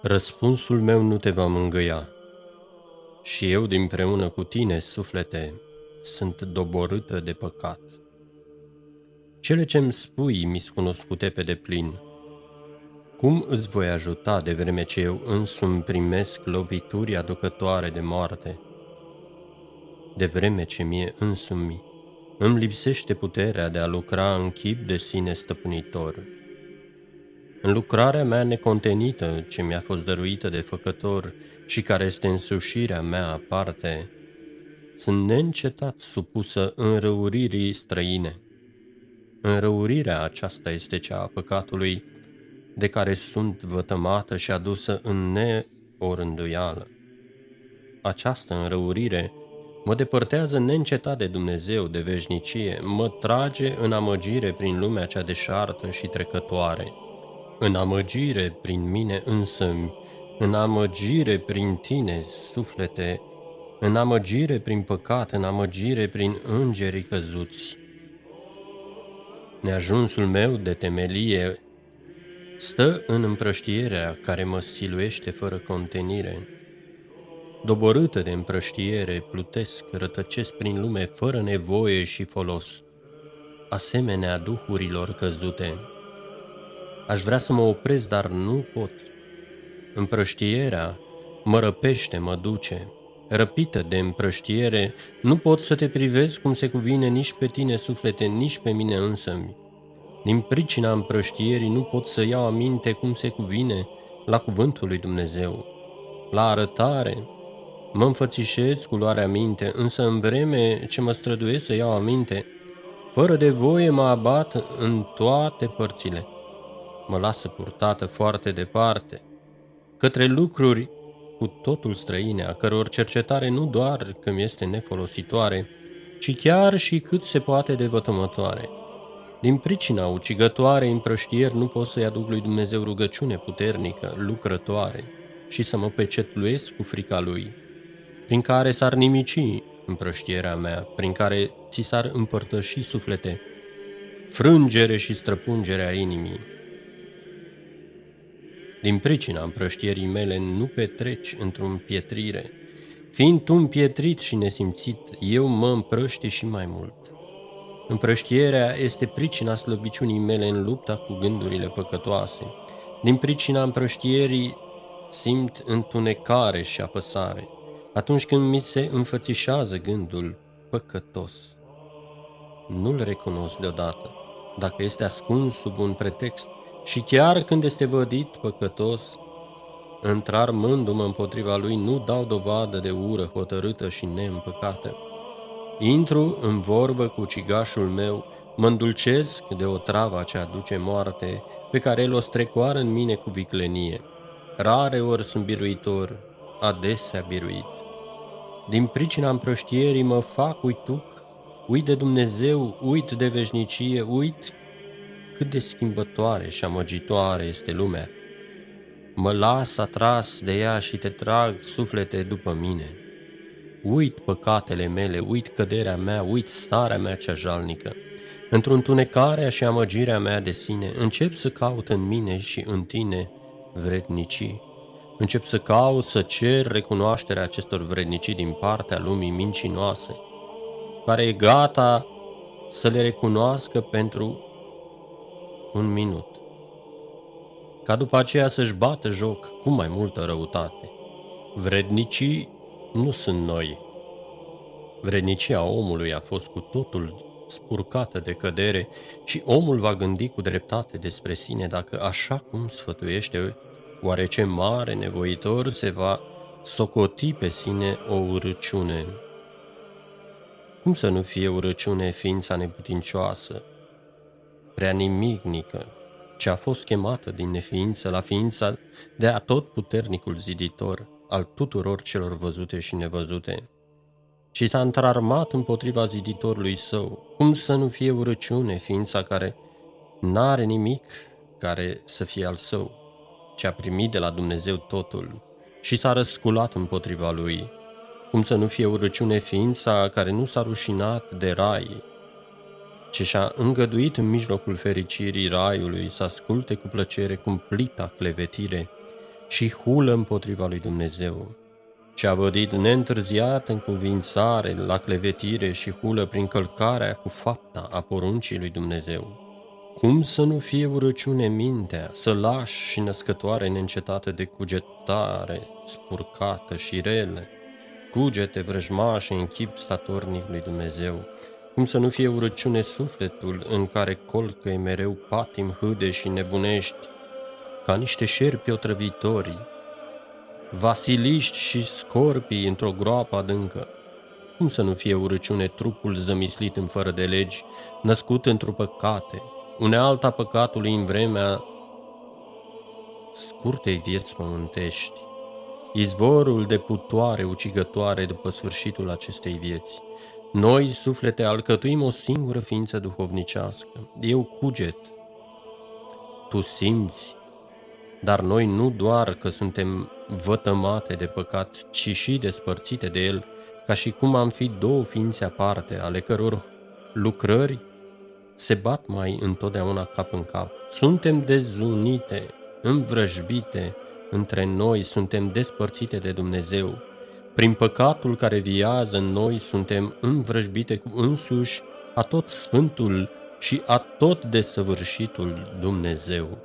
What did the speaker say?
Răspunsul meu nu te va mângâia, și eu dinpreună cu tine, suflete, sunt doborâtă de păcat. Cele ce-mi spui mi-s cunoscute pe deplin. Cum îți voi ajuta de vreme ce eu însumi primesc lovituri aducătoare de moarte? De vreme ce mie însumi îmi lipsește puterea de a lucra în chip de sine stăpânitor. În lucrarea mea necontenită, ce mi-a fost dăruită de Făcător și care este însușirea mea aparte, sunt neîncetat supusă înrăuririi străine. Înrăurirea aceasta este cea a păcatului, de care sunt vătămată și adusă în neorânduială. Această înrăurire mă depărtează neîncetat de Dumnezeu, de veșnicie, mă trage în amăgire prin lumea cea deșartă și trecătoare, în amăgire prin mine însămi, în amăgire prin tine, suflete, în amăgire prin păcat, în amăgire prin îngerii căzuți. Neajunsul meu de temelie stă în împrăștierea care mă siluiește fără contenire. Doborâtă de împrăștiere, plutesc, rătăcesc prin lume fără nevoie și folos, asemenea duhurilor căzute. Aș vrea să mă opresc, dar nu pot. Împrăștierea mă răpește, mă duce. Răpită de împrăștiere, nu pot să te privesc cum se cuvine nici pe tine, suflete, nici pe mine însămi. Din pricina împrăștierii nu pot să iau aminte cum se cuvine la cuvântul lui Dumnezeu. La arătare mă înfățișez cu luarea minte, însă în vreme ce mă străduiesc să iau aminte, fără de voie mă abat în toate părțile. Mă lasă purtată foarte departe, către lucruri cu totul străine, a căror cercetare nu doar că mi este nefolositoare, ci chiar și cât se poate de vătămătoare. Din pricina ucigătoarei împrăștieri nu pot să-i aduc lui Dumnezeu rugăciune puternică, lucrătoare, și să mă pecetluiesc cu frica Lui, prin care s-ar nimici împrăștierea mea, prin care ți s-ar împărtăși, suflete, frângere și străpungerea inimii. Din pricina împrăștierii mele nu petreci într-o împietrire. Fiind tu împietrit și nesimțit, eu mă împrăști și mai mult. Împrăștierea este pricina slăbiciunii mele în lupta cu gândurile păcătoase. Din pricina împrăștierii simt întunecare și apăsare, atunci când mi se înfățișează gândul păcătos. Nu-l recunosc deodată, dacă este ascuns sub un pretext, și chiar când este vădit păcătos, întrarmându-mă împotriva lui, nu dau dovadă de ură hotărâtă și neîmpăcată. Intru în vorbă cu ucigașul meu, mă îndulcesc de otrava ce aduce moarte, pe care el o strecoară în mine cu viclenie. Rare ori sunt biruitor, adesea biruit. Din pricina împrăștierii mă fac uituc, uit de Dumnezeu, uit de veșnicie, uit cât de schimbătoare și amăgitoare este lumea. Mă las atras de ea și te trag, suflete, după mine. Uit păcatele mele, uit căderea mea, uit starea mea cea jalnică. Într-o întunecarea și amăgirea mea de sine, încep să caut în mine și în tine vrednicii. Încep să caut, să cer recunoașterea acestor vrednicii din partea lumii mincinoase, care e gata să le recunoască pentru un minut, ca după aceea să-și bată joc cu mai multă răutate. Vrednicii nu sunt noi. Vrednicia omului a fost cu totul spurcată de cădere și omul va gândi cu dreptate despre sine dacă, așa cum sfătuiește oarece mare nevoitor, se va socoti pe sine o urăciune. Cum să nu fie urăciune ființa neputincioasă, prea nimicnică, ce a fost chemată din neființă la ființa de atotputernicul ziditor al tuturor celor văzute și nevăzute, și s-a întrarmat împotriva ziditorului său? Cum să nu fie urăciune ființa care n-are nimic care să fie al său, ce a primit de la Dumnezeu totul și s-a răsculat împotriva lui? Cum să nu fie urăciune ființa care nu s-a rușinat de rai, ce și-a îngăduit în mijlocul fericirii raiului să asculte cu plăcere cumplita clevetire, și hulă împotriva lui Dumnezeu, și a vădit neîntârziat în cuvințare la clevetire și hulă prin călcarea cu fapta a poruncii lui Dumnezeu. Cum să nu fie urăciune mintea, sălaș și născătoare neîncetată de cugetare, spurcată și rele, cugete vrăjmașe în chip statornic lui Dumnezeu? Cum să nu fie urăciune sufletul în care colcă mereu patim hâde și nebunești, ca niște șerpi otrăvitori, vasiliști și scorpii într-o groapă adâncă? Cum să nu fie urăciune trupul zămislit în fără de legi, născut într-o păcate, unealta păcatului în vremea scurtei vieți pământești, izvorul de putoare ucigătoare după sfârșitul acestei vieți? Noi, suflete, alcătuim o singură ființă duhovnicească. Eu cuget, tu simți, dar noi nu doar că suntem vătămate de păcat, ci și despărțite de el, ca și cum am fi două ființe aparte, ale căror lucrări se bat mai întotdeauna cap în cap. Suntem dezunite, învrăjbite între noi, suntem despărțite de Dumnezeu. Prin păcatul care viază în noi, suntem învrăjbite cu însuși atot Sfântul și atot desăvârșitul Dumnezeu.